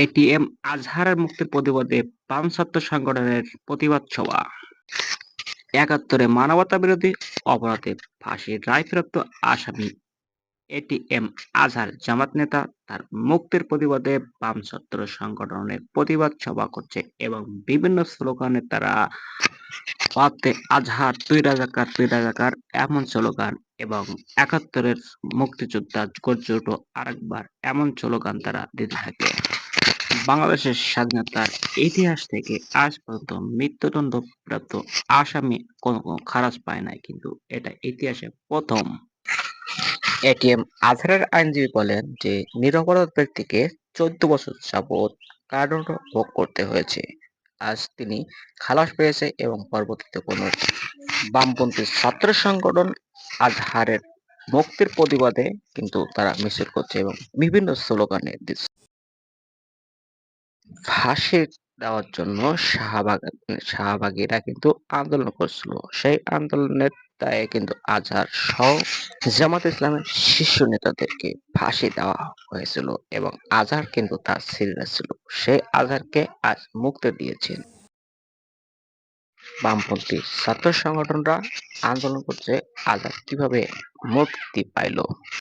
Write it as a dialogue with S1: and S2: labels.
S1: ATM আজহারের মুক্তির প্রতিবাদে বাম ছাত্র সংগঠনের প্রতিবাদ সভা। ৭১ মানবতা বিরোধী অপরাধে ফাঁসির রায়প্রাপ্ত আসামি এটিএম আজহার জামাত নেতা তার মুক্তির প্রতিবাদে বাম ছাত্র সংগঠনের প্রতিবাদ সভা করছে এবং বিভিন্ন স্লোগানে তারা "ওয়াক্তে আজহার তুই রাজাকার" এমন স্লোগান এবং ৭১-এর মুক্তিযোদ্ধা গর্জে ওঠো আরেকবার এমন স্লোগান তারা দিতে থাকে। বাংলাদেশের স্বাধীনতার ইতিহাস থেকে আজ পর্যন্ত মৃত্যুদণ্ডপ্রাপ্ত আসামি কোনো খালাস পায় নাই, কিন্তু এটা ইতিহাসে প্রথম। এটিএম আজহারের আইনজীবী বলেন যে নিরপরাধ ব্যক্তিকে ১৪ বছর যাবৎ কারাদণ্ড ভোগ করতে হয়েছে। আজ তিনি খালাস পেয়েছে এবং পরবর্তীতে কোনো বামপন্থী ছাত্র সংগঠন আজহারের মুক্তির প্রতিবাদে কিন্তু তারা মিছিল করছে এবং বিভিন্ন স্লোগানে দিচ্ছে। ফাঁসি দেওয়ার জন্য শাহবাগীরা কিন্তু আন্দোলন করছিল। সেই আন্দোলনের দায়ে কিন্তু আজহার সহ জামাত ইসলামের শীর্ষ নেতাদেরকে ফাঁসি দেওয়া হয়েছিল এবং আজহার কিন্তু তার ছেলেরা ছিল। সেই আজহারকে আজ মুক্তি দিয়েছেন। বামপন্থী ছাত্র সংগঠনরা আন্দোলন করছে আজহার কিভাবে মুক্তি পাইল।